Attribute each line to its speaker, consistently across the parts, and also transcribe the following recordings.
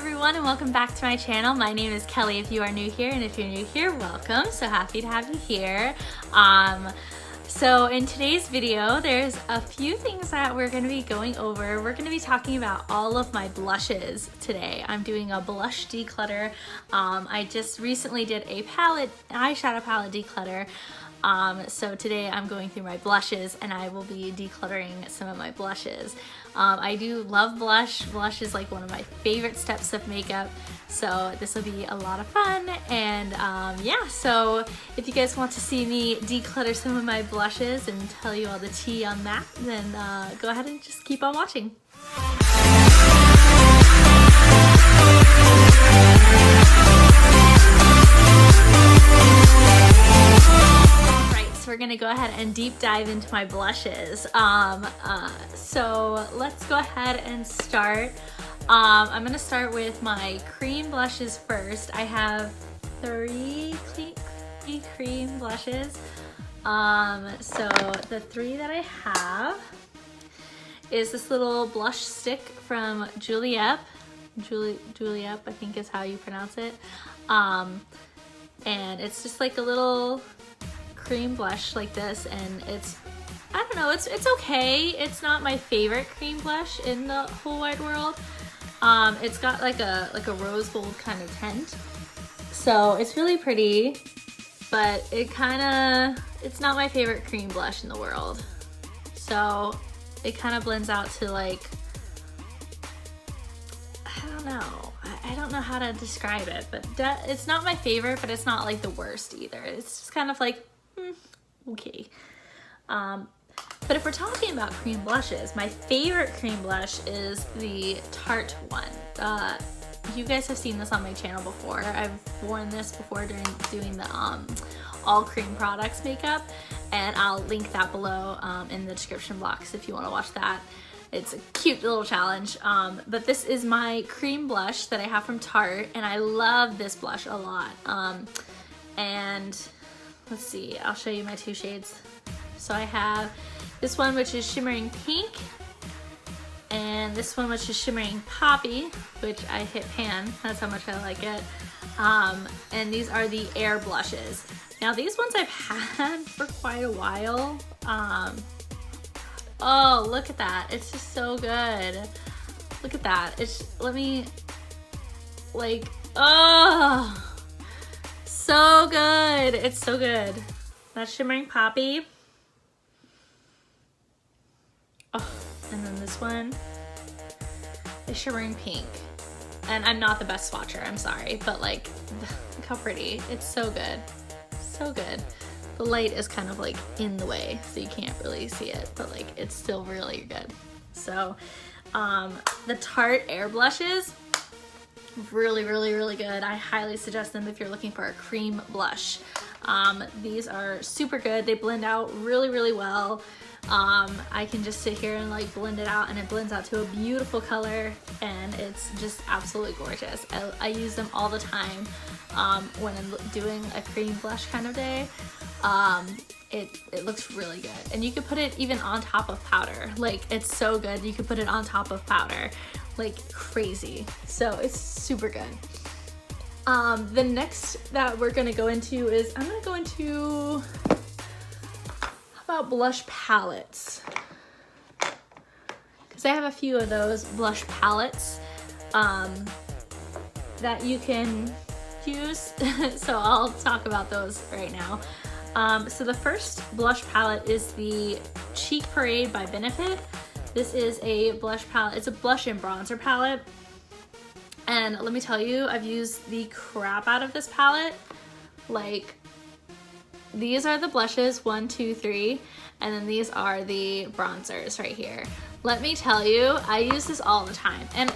Speaker 1: everyone, and welcome back to my channel. My name is Kelly if you are new here, and if you're new here, welcome. So happy to have you here. So in today's video, there's a few things that we're going to be going over. We're going to be talking about all of my blushes today. I'm doing a blush declutter. I just recently did a eyeshadow palette declutter. So today I'm going through my blushes and I will be decluttering some of my blushes. I do love blush. Blush is like one of my favorite steps of makeup. So this will be a lot of fun. And yeah, so if you guys want to see me declutter some of my blushes and tell you all the tea on that, then go ahead and just keep on watching. We're gonna go ahead and deep dive into my blushes. So let's go ahead and start. I'm gonna start with my cream blushes first. I have three cream blushes. So the three that I have is this little blush stick from Juliette, I think is how you pronounce it. And it's just like a little cream blush like this, and I don't know, it's okay. It's not my favorite cream blush in the whole wide world. It's got like a rose gold kind of tint, so it's really pretty, but it's not my favorite cream blush in the world. So it kind of blends out to like, I don't know how to describe it, but it's not my favorite, but it's not like the worst either. It's just kind of like okay. But if we're talking about cream blushes, my favorite cream blush is the Tarte one. You guys have seen this on my channel before. I've worn this before during doing the all cream products makeup, and I'll link that below in the description box if you want to watch that. It's a cute little challenge. But this is my cream blush that I have from Tarte, and I love this blush a lot. And let's see, I'll show you my two shades. So I have this one, which is shimmering pink, and this one, which is shimmering poppy, which I hit pan. That's how much I like it. And these are the Air blushes. Now these ones I've had for quite a while. Oh, look at that. It's just so good. Look at that. Oh, so good. It's so good. That's shimmering poppy. Oh, and then this one is shimmering pink. And I'm not the best swatcher, I'm sorry, but like, look how pretty. It's so good. So good. The light is kind of like in the way, so you can't really see it, but like it's still really good. So the Tarte Air blushes, really good. I highly suggest them if you're looking for a cream blush. These are super good. They blend out really well. I can just sit here and like blend it out, and it blends out to a beautiful color, and it's just absolutely gorgeous. I use them all the time when I'm doing a cream blush kind of day. It looks really good, and you could put it even on top of powder. Like, it's so good. You could put it on top of powder like crazy, so it's super good. The next that we're gonna go into is, I'm gonna go into, how about blush palettes? Because I have a few of those blush palettes that you can use. So I'll talk about those right now. So the first blush palette is the Cheek Parade by Benefit. This is a blush palette. It's a blush and bronzer palette. And let me tell you, I've used the crap out of this palette. Like, these are the blushes, 1, 2, 3, and then these are the bronzers right here. Let me tell you, I use this all the time. And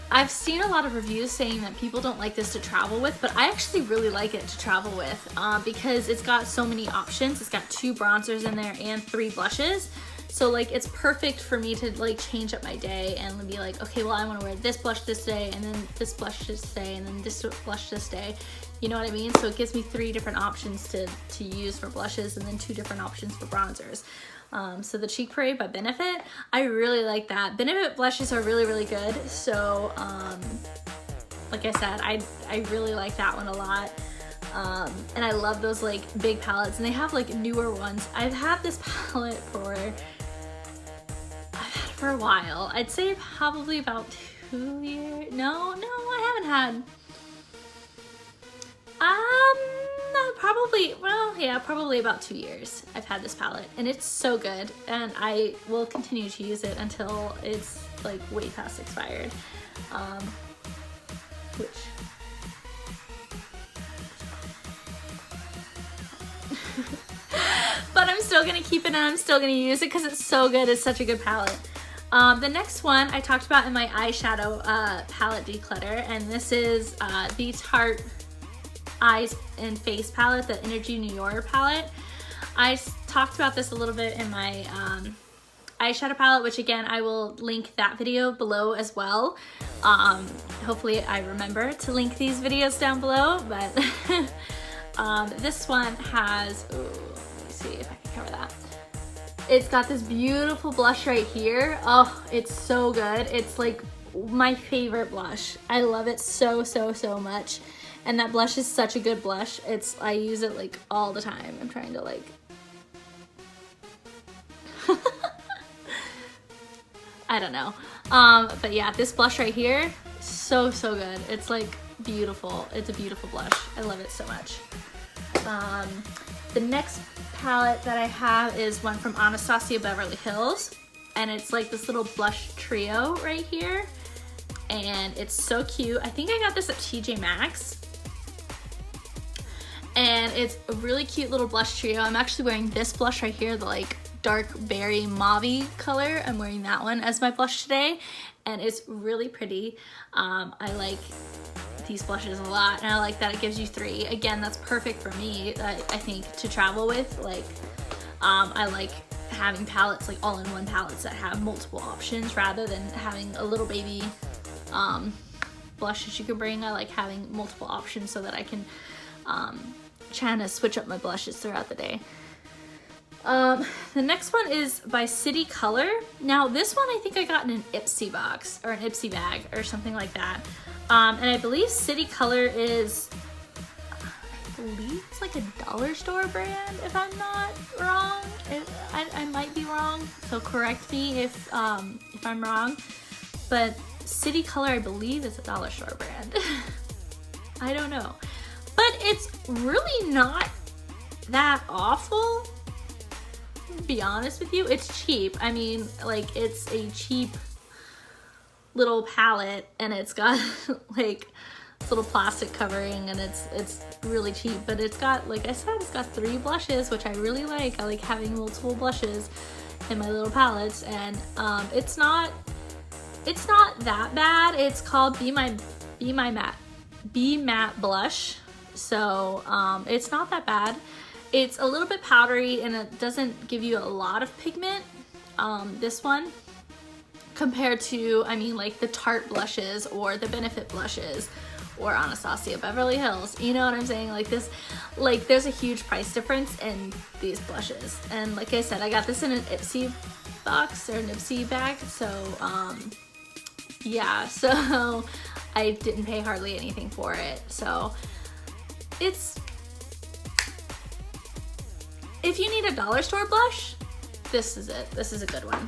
Speaker 1: I've seen a lot of reviews saying that people don't like this to travel with, but I actually really like it to travel with because it's got so many options. It's got 2 bronzers in there and 3 blushes. So like, it's perfect for me to like change up my day and be like, okay, well, I want to wear this blush this day, and then this blush this day, and then this blush this day. You know what I mean? So it gives me 3 different options to use for blushes, and then 2 different options for bronzers. So the Cheek Parade by Benefit, I really like that. Benefit blushes are really, really good. So, like I said, I really like that one a lot. And I love those like big palettes, and they have like newer ones. I've had this palette for a while. I'd say probably about 2 years. No, I haven't had. Probably, well, yeah, probably about 2 years I've had this palette, and it's so good, and I will continue to use it until it's like way past expired. But I'm still gonna keep it, and I'm still gonna use it because it's so good. It's such a good palette. The next one I talked about in my eyeshadow palette declutter, and this is the Tarte Eyes and Face palette, the Energy New York palette. I talked about this a little bit in my eyeshadow palette, which again, I will link that video below as well. Hopefully I remember to link these videos down below, but this one has, ooh, let me see if I can cover that. It's got this beautiful blush right here. Oh, it's so good. It's like my favorite blush. I love it so, so, so much. And that blush is such a good blush. I use it like all the time. I'm trying to like, I don't know. But yeah, this blush right here, so, so good. It's like beautiful. It's a beautiful blush. I love it so much. The next palette that I have is one from Anastasia Beverly Hills. And it's like this little blush trio right here. And it's so cute. I think I got this at TJ Maxx. And it's a really cute little blush trio. I'm actually wearing this blush right here, the like dark berry mauve color. I'm wearing that one as my blush today, and it's really pretty. I like these blushes a lot, and I like that it gives you 3. Again, that's perfect for me, I think, to travel with. Like, I like having palettes, like all-in-one palettes that have multiple options rather than having a little baby blush that you can bring. I like having multiple options so that I can trying to switch up my blushes throughout the day. The next one is by City Color. Now this one I think I got in an Ipsy box or an Ipsy bag or something like that. And I believe City Color is, I believe it's like a dollar store brand, if I'm not wrong. I might be wrong, so correct me if I'm wrong. But City Color, I believe, is a dollar store brand. I don't know. But it's really not that awful, to be honest with you. It's cheap. I mean, like, it's a cheap little palette, and it's got like this little plastic covering, and it's really cheap. But it's got, like I said, it's got 3 blushes, which I really like. I like having multiple blushes in my little palettes, and it's not that bad. It's called Be Matte Blush. So it's not that bad. It's a little bit powdery, and it doesn't give you a lot of pigment, this one, compared to, I mean, like the Tarte blushes or the Benefit blushes or Anastasia Beverly Hills. You know what I'm saying? Like this, like there's a huge price difference in these blushes. And like I said, I got this in an Ipsy box or an Ipsy bag. So yeah, so I didn't pay hardly anything for it. So it's, if you need a dollar store blush, this is it. This is a good one.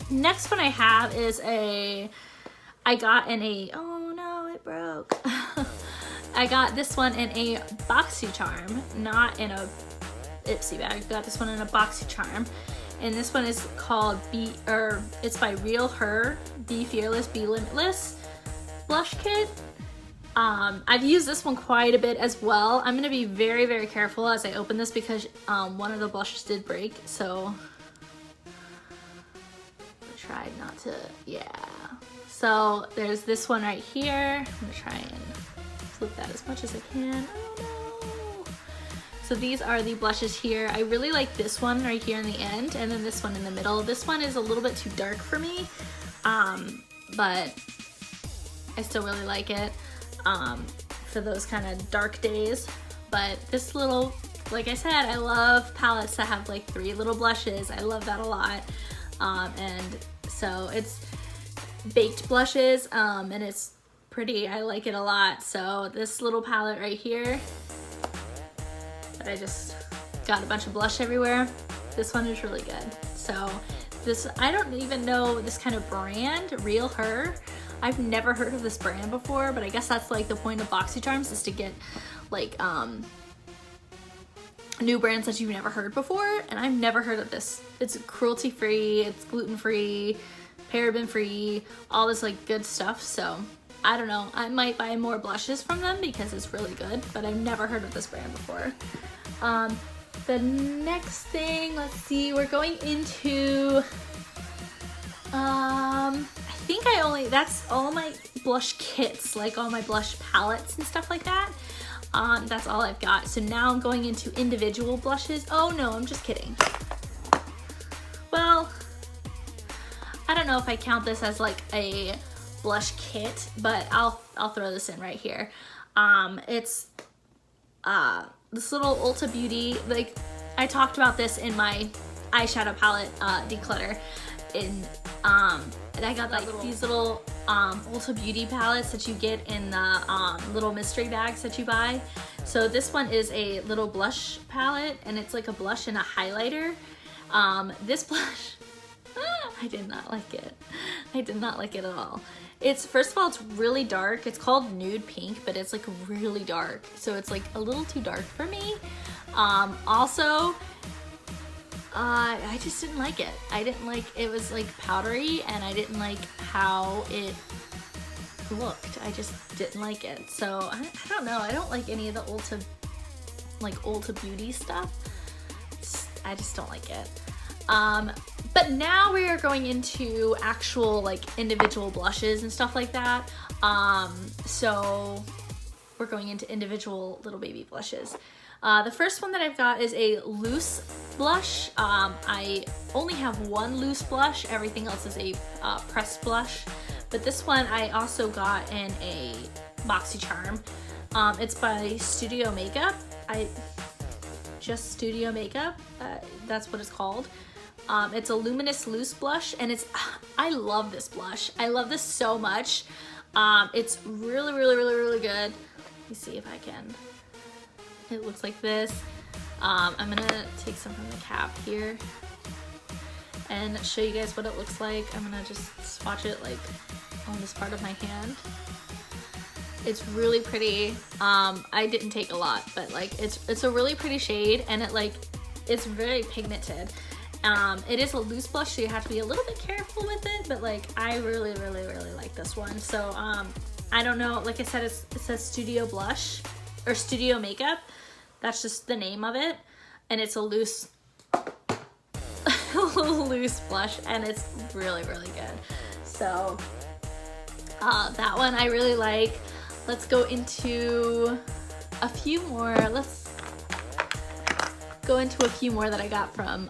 Speaker 1: Next one I have is I got in a, oh no, it broke. I got this one in a BoxyCharm, not in a Ipsy bag. I got this one in a BoxyCharm. And this one is called it's by Real Her, Be Fearless, Be Limitless blush kit. I've used this one quite a bit as well. I'm gonna be very, very careful as I open this because one of the blushes did break, so I tried not to, yeah. So there's this one right here. I'm gonna try and flip that as much as I can. Oh no. So these are the blushes here. I really like this one right here in the end, and then this one in the middle. This one is a little bit too dark for me, but I still really like it for those kind of dark days. But this little like I said, I love palettes that have like 3 little blushes. I love that a lot. And so it's baked blushes, and it's pretty. I like it a lot. So this little palette right here, that I just got a bunch of blush everywhere, this one is really good. So this, I don't even know this kind of brand, Real Her. I've never heard of this brand before, but I guess that's like the point of BoxyCharms, is to get like new brands that you've never heard before, and I've never heard of this. It's cruelty free, it's gluten free, paraben free, all this like good stuff. So I don't know, I might buy more blushes from them because it's really good, but I've never heard of this brand before. The next thing, let's see, we're going into I think that's all my blush kits, like all my blush palettes and stuff like that. That's all I've got. So now I'm going into individual blushes. Oh no, I'm just kidding. Well, I don't know if I count this as like a blush kit, but I'll throw this in right here. It's this little Ulta Beauty, like I talked about this in my eyeshadow palette declutter, and I got like these little Ulta Beauty palettes that you get in the little mystery bags that you buy. So this one is a little blush palette, and it's like a blush and a highlighter. This blush, I did not like it. I did not like it at all. It's, first of all, it's really dark. It's called Nude Pink, but it's like really dark. So it's like a little too dark for me. Also, I just didn't like it. I didn't like, it was like powdery, and I didn't like how it looked. I just didn't like it. So I don't know. I don't like any of the Ulta Beauty stuff. I just don't like it. But now we are going into actual like individual blushes and stuff like that. So we're going into individual little baby blushes. The first one that I've got is a loose blush. I only have one loose blush. Everything else is a pressed blush. But this one I also got in a BoxyCharm. It's by Studio Makeup. Just Studio Makeup. That's what it's called. It's a luminous loose blush, and I love this blush. I love this so much. It's really, really, really, really good. Let me see if I can. It looks like this. I'm gonna take some from the cap here and show you guys what it looks like. I'm gonna just swatch it like on this part of my hand. It's really pretty. I didn't take a lot, but like it's a really pretty shade, and it's very pigmented. It is a loose blush, so you have to be a little bit careful with it, but like I really, really, really like this one. So I don't know, like I said, it says Studio Blush or Studio Makeup. That's just the name of it, and it's a loose loose blush, and it's really, really good. So that one I really like. Let's go into a few more. Let's go into a few more that I got from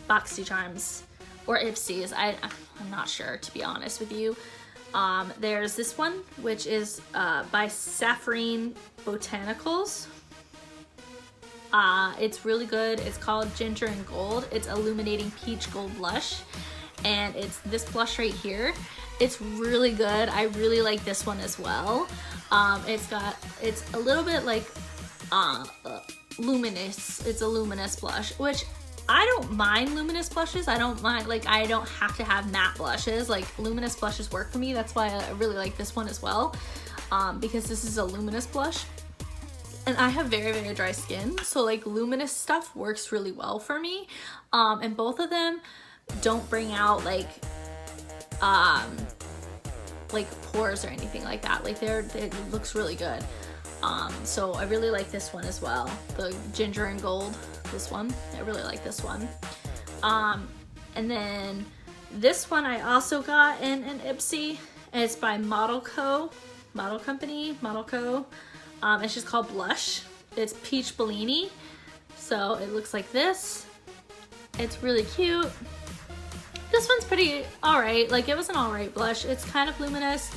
Speaker 1: BoxyCharms or Ipsy's. I'm not sure, to be honest with you. There's this one, which is by Saffrine Botanicals. It's really good. It's called Ginger and Gold. It's Illuminating Peach Gold Blush, and it's this blush right here. It's really good. I really like this one as well. It's a little bit like luminous. It's a luminous blush, which I don't mind luminous blushes. I don't mind, like, I don't have to have matte blushes. Like, luminous blushes work for me. That's why I really like this one as well, because this is a luminous blush. And I have very, very dry skin, so like luminous stuff works really well for me. And both of them don't bring out like pores or anything like that. Like it looks really good. So I really like this one as well. The Ginger and Gold, this one. I really like this one. And then this one I also got in an Ipsy. It's by Model Co. It's just called Blush. It's Peach Bellini. So it looks like this. It's really cute. This one's pretty alright. Like, it was an alright blush. It's kind of luminous.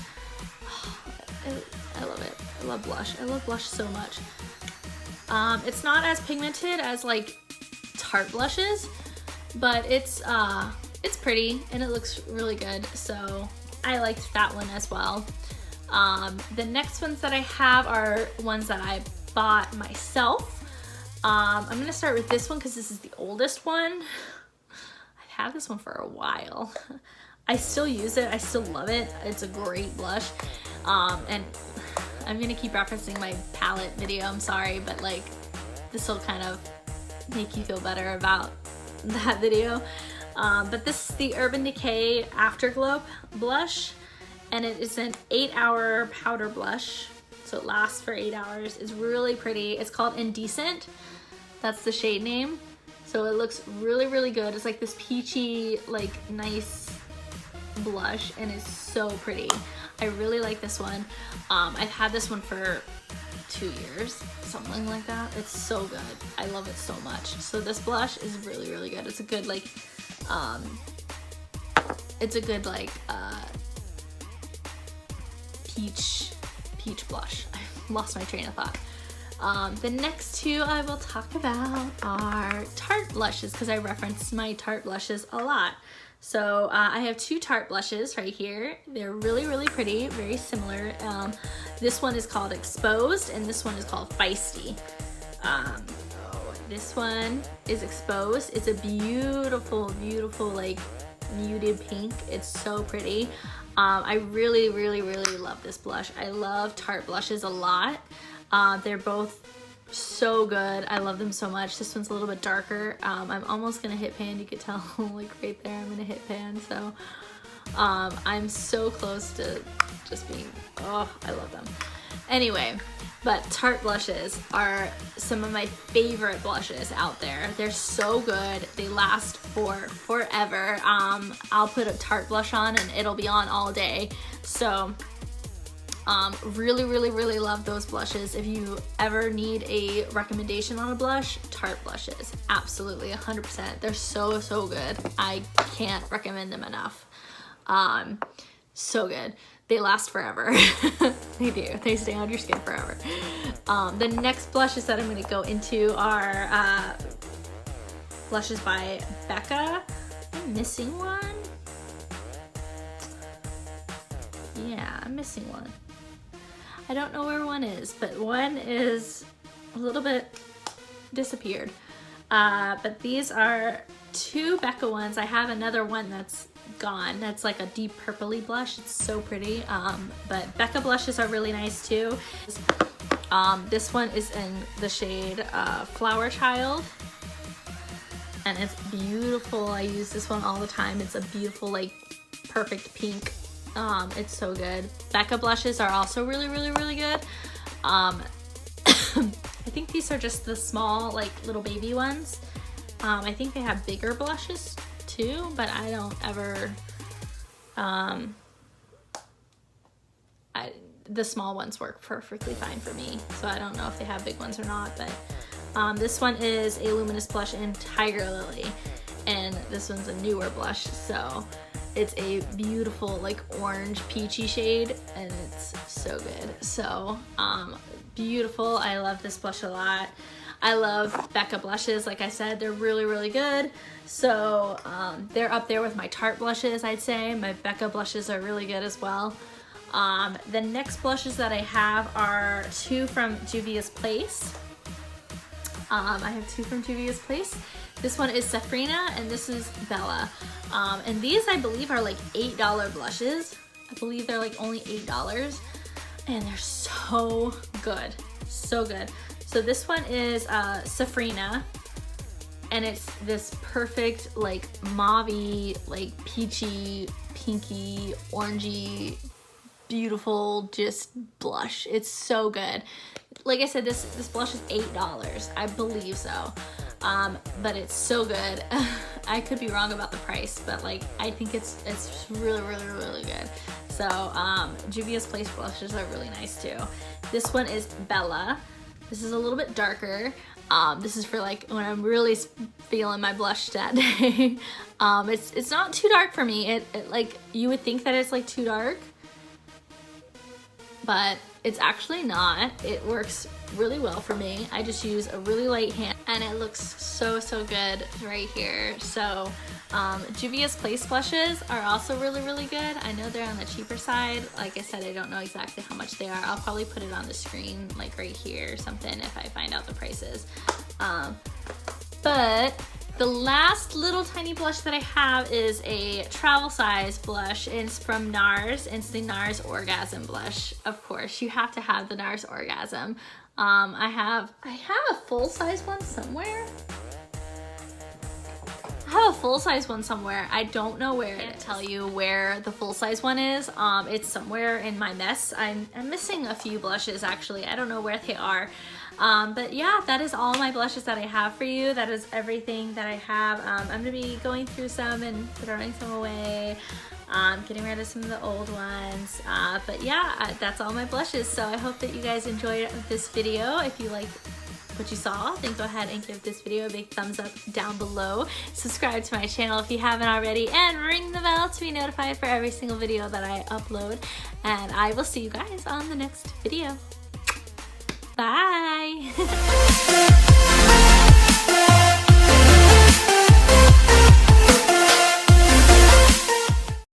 Speaker 1: I love it. I love blush. I love blush so much. It's not as pigmented as like Tarte blushes, but it's pretty and it looks really good. So I liked that one as well. The next ones that I have are ones that I bought myself. I'm gonna start with this one because this is the oldest one. I've had this one for a while. I still use it, I still love it. It's a great blush. And I'm gonna keep referencing my palette video, I'm sorry, but like this will kind of make you feel better about that video. But this is the Urban Decay Afterglow blush, and it is an 8-hour powder blush, so it lasts for 8 hours. It's really pretty. It's called Indecent. That's the shade name. So it looks really, really good. It's like this peachy, like nice blush, and it's so pretty. I really like this one. I've had this one for 2 years, something like that. It's so good. I love it so much. So this blush is really, really good. It's a good like peach blush. I lost my train of thought. The next two I will talk about are Tarte blushes, because I reference my Tarte blushes a lot. So I have two Tarte blushes right here. They're really, really pretty, very similar. This one is called Exposed, and this one is called Feisty. This one is Exposed. It's a beautiful, beautiful, like muted pink. It's so pretty. I really, really, really love this blush. I love Tarte blushes a lot. They're both so good. I love them so much. This one's a little bit darker. I'm almost gonna hit pan. You could tell like right there I'm gonna hit pan. So I'm so close to just being, oh, I love them. Anyway, but Tarte blushes are some of my favorite blushes out there. They're so good. They last for forever. I'll put a Tarte blush on and it'll be on all day. So really, really, really love those blushes. If you ever need a recommendation on a blush, Tarte blushes, absolutely 100%. They're so, so good. I can't recommend them enough. So good. They last forever. They do. They stay on your skin forever. The next blushes that I'm going to go into are blushes by Becca. I'm missing one. Yeah, I'm missing one. I don't know where one is, but one is a little bit disappeared. But these are two Becca ones. I have another one that's gone. That's like a deep purpley blush. It's so pretty. But Becca blushes are really nice too. This one is in the shade Flower Child, and it's beautiful. I use this one all the time. It's a beautiful, like, perfect pink. It's so good. Becca blushes are also really, really, really good. I think these are just the small, like, little baby ones. I think they have bigger blushes too, but I don't ever, the small ones work perfectly fine for me, so I don't know if they have big ones or not. But this one is a luminous blush in Tiger Lily, and this one's a newer blush, so it's a beautiful, like, orange peachy shade, and it's so good. So beautiful. I love this blush a lot. I love Becca blushes. Like I said, they're really, really good. So they're up there with my Tarte blushes, I'd say. My Becca blushes are really good as well. The next blushes that I have are two from Juvia's Place. I have two from Juvia's Place. This one is Safrina, and this is Bella. And these, I believe, are like $8 blushes. I believe they're like only $8, and they're so good. So good. So this one is Safrina, and it's this perfect, like, mauve-y, like, peachy, pinky, orangey, beautiful, just blush. It's so good. Like I said, this blush is $8. I believe so. But it's so good. I could be wrong about the price, but, like, I think it's really, really, really good. So Juvia's Place blushes are really nice too. This one is Bella. This is a little bit darker. This is for, like, when I'm really feeling my blush that day. It's not too dark for me. It like, you would think that it's, like, too dark, but it's actually not. It works really well for me. I just use a really light hand and it looks so good right here. So Juvia's Place blushes are also really good. I know they're on the cheaper side. Like I said, I don't know exactly how much they are. I'll probably put it on the screen like right here or something if I find out the prices. But the last little tiny blush that I have is a travel size blush. It's from NARS. It's the NARS Orgasm blush. Of course, you have to have the NARS Orgasm. I have a full size one somewhere. I have a full size one somewhere. I don't know where. I can't tell you where the full size one is. It's somewhere in my mess. I'm missing a few blushes actually. I don't know where they are. But yeah, that is all my blushes that I have for you. That is everything that I have. I'm gonna be going through some and throwing some away. Getting rid of some of the old ones. But yeah, that's all my blushes. So I hope that you guys enjoyed this video. If you like what you saw, then go ahead and give this video a big thumbs up down below. Subscribe to my channel if you haven't already, and ring the bell to be notified for every single video that I upload. And I will see you guys on the next video. Bye!